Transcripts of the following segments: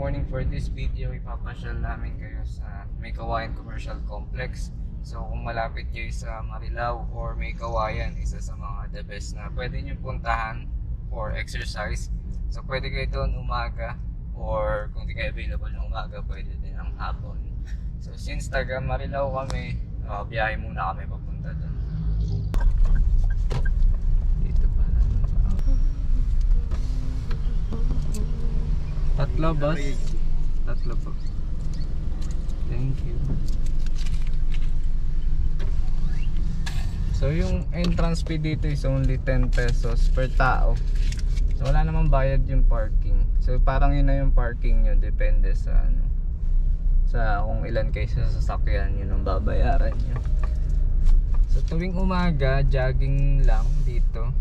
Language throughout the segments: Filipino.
morning. For this video, ipapasyal namin kayo sa May Kawayan Commercial Complex. So kung malapit kayo sa Marilao or May Kawayan, isa sa mga the best na pwede nyo puntahan for exercise. So pwede kayo doon umaga, or kung di kayo available ng umaga, pwede din ang hapon. So since taga Marilao kami, biyahe muna kami papunta doon. Dito pa lang. Tatlo, boss? Tatlo po. Thank you. So yung entrance fee dito is only 10 pesos per tao. So wala namang bayad yung parking. So parang yun na yung parking nyo, depende sa ano, sa kung ilan kayo sa sasakyan, yun ang babayaran nyo. So tuwing umaga, jogging lang dito.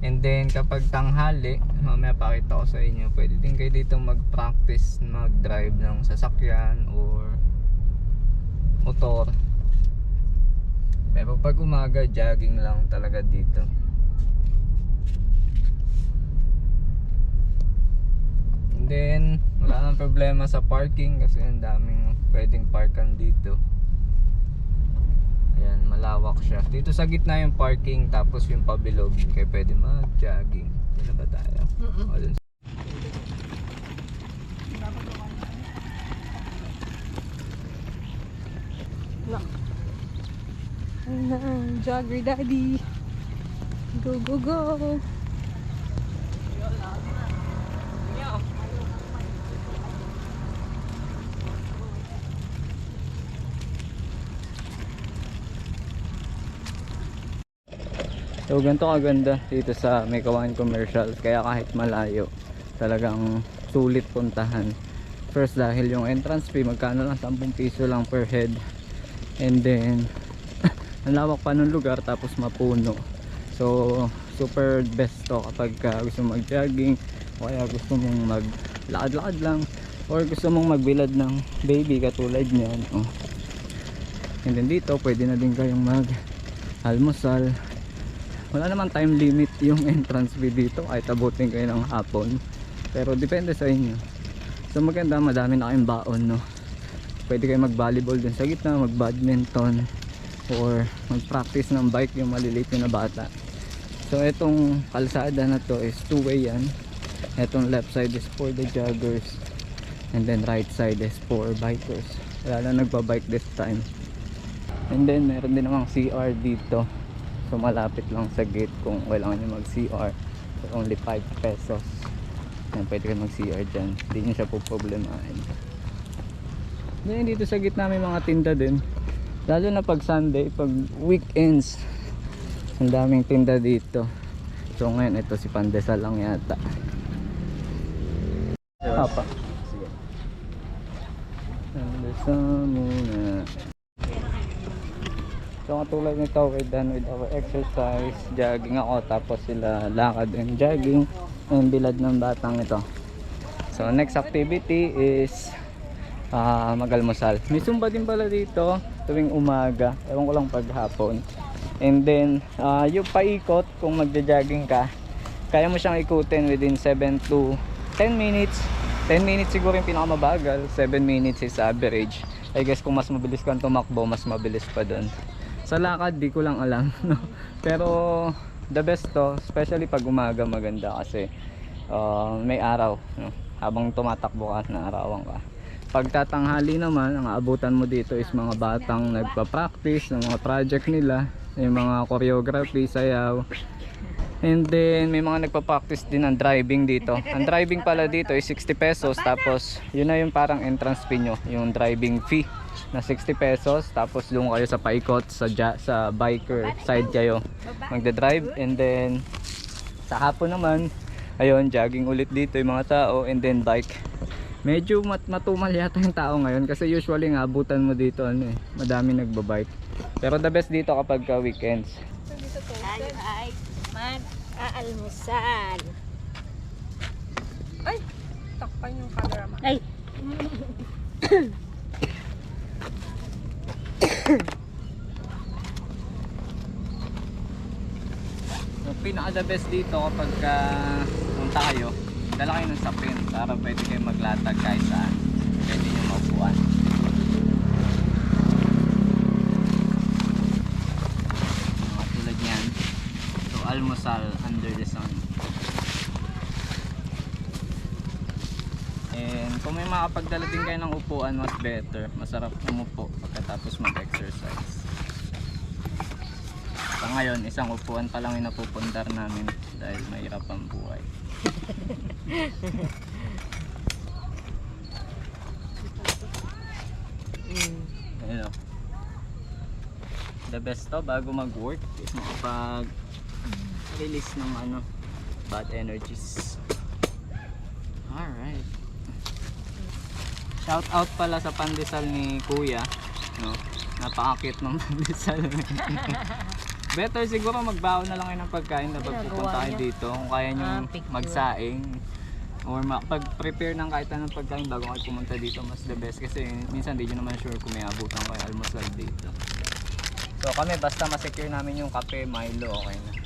And then kapag tanghali, mamaya pakita ko sa inyo, pwede din kayo dito mag-practice mag-drive ng sasakyan or motor. Pero pag umaga, jogging lang talaga dito. And then wala nang problema sa parking kasi ang daming pwedeng parkan dito. Ayan, malawak siya. Dito sa gitna yung parking, tapos yung pabilog, kaya pwede mag-jogging. Dito ba tayo? Jogger daddy. Go, go, go. So ganito kaganda dito sa May Kawayan Commercial, kaya kahit malayo talagang sulit puntahan. First, dahil yung entrance fee magkano lang, 10 piso lang per head. And then ang lawak pa ng lugar, tapos mapuno. So super best to kapag gusto mag-jogging, o kaya gusto mong maglakad-lakad lang, or gusto mong magbilad ng baby katulad niyan. And then dito pwede na din kayong mag-almusal. Wala naman time limit yung entrance fee dito, kahit abutin kayo ng hapon, pero depende sa inyo. So maganda, madami na kayong baon, no? Pwede kayo mag-volleyball dun sa gitna, mag-badminton, or mag-practice ng bike yung maliliit na bata. So itong kalsada na to is two-way yan. Itong left side is for the joggers, and then right side is for bikers. Wala na nagpa-bike this time. And then meron din namang CR dito. So malapit lang sa gate kung kailangan nyo mag-CR. So only 5 pesos. Yan, pwede kayo mag-CR dyan. Hindi nyo siya po problemahin. Then dito sa gitna may mga tinda din. Lalo na pag Sunday, pag weekends, ang daming tinda dito. So ngayon ito si Pandesal lang yata. Papa. Pandesal muna. So katulad nito, we're done with our exercise. Jogging ako, tapos sila lakad and jogging, and bilad ng batang ito. So next activity is mag-almusal. May zumba din pala dito tuwing umaga, ewan ko lang pag hapon. And then yung paikot, kung magja-jogging ka, kaya mo siyang ikutin within 7 to 10 minutes. 10 minutes siguro yung pinakamabagal, 7 minutes is average. I guess kung mas mabilis kang tumakbo, mas mabilis pa doon. Sa lakad, di ko lang alam, no? Pero the best to, especially pag umaga, maganda kasi may araw, no? Habang tumatakbo ka, naarawan ka. Pag tatanghali naman, ang aabutan mo dito is mga batang nagpa-practice ng mga project nila, yung mga choreography, sayaw. And then may mga nagpa-practice din ng driving dito. Ang driving pala dito is 60 pesos, tapos yun na yung parang entrance fee nyo, yung driving fee na 60 pesos. Tapos doon kayo sa paikot, sa biker side kayo magda-drive. And then sa hapon naman, ayun, jogging ulit dito yung mga tao, and then bike. Medyo matumal yata yung tao ngayon kasi usually nga abutan mo dito madami nagbabike. Pero the best dito kapag weekends. Ay, mag-aalmusal. Ay, takpan yung camera. Ay. So, pinaka the best dito kapag punta kayo, magdala kayo ng sapin para pwede kayo maglatag kahit saan. Pwede nyo maupuan. Mga tulad yan. So, almusal under the sun. And kung may makapagdala din kayo ng upuan, mas better. Masarap umupo pagkatapos mag-exercise. Sa ngayon, isang upuan pa lang yung napupundar namin dahil mahirap ang buhay. Ayun o. The best to bago mag-work is makapag-release ng bad energies. Alright. Shout out pala sa pandesal ni Kuya, no? Napaka-cute ng pandesal. Better siguro magbaon na lang kayo ng pagkain na pagpupunta kayo dito kung kaya nyo magsaing or pag-prepare ng kahit anong pagkain bago kayo pumunta dito, mas the best kasi minsan di nyo naman sure kung may abutan kayo almusal dito. So kami basta ma-secure namin yung kape, Milo, okay na.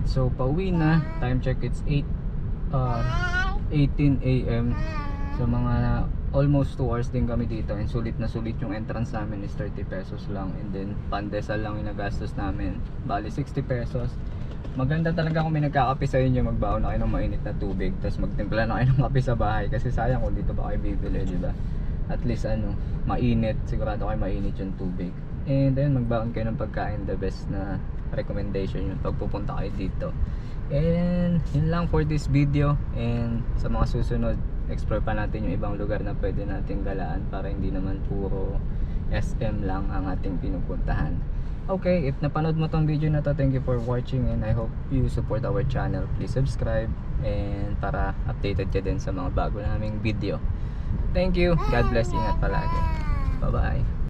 So pauwi na, time check it's 18 AM. So mga almost 2 hours din kami dito and sulit na sulit yung entrance namin is 30 pesos lang and then pandesal lang yung nagastos namin, bali 60 pesos. Maganda talaga kung may nagkakape sa inyo, magbaon na kayo ng mainit na tubig tapos magtimpla na kayo ng kape sa bahay kasi sayang kung dito ba kayo bibili, diba? At least mainit, sigurado kayo mainit yung tubig. And then magbaon kayo ng pagkain, the best na recommendation yung pagpupunta kayo dito. And yun lang for this video, and sa mga susunod explore pa natin yung ibang lugar na pwede nating galaan para hindi naman puro SM lang ang ating pinupuntahan. Okay, if napanood mo tong video na to, thank you for watching and I hope you support our channel. Please subscribe and para updated ka din sa mga bago naming video. Thank you, God bless, ingat palagi. Bye bye.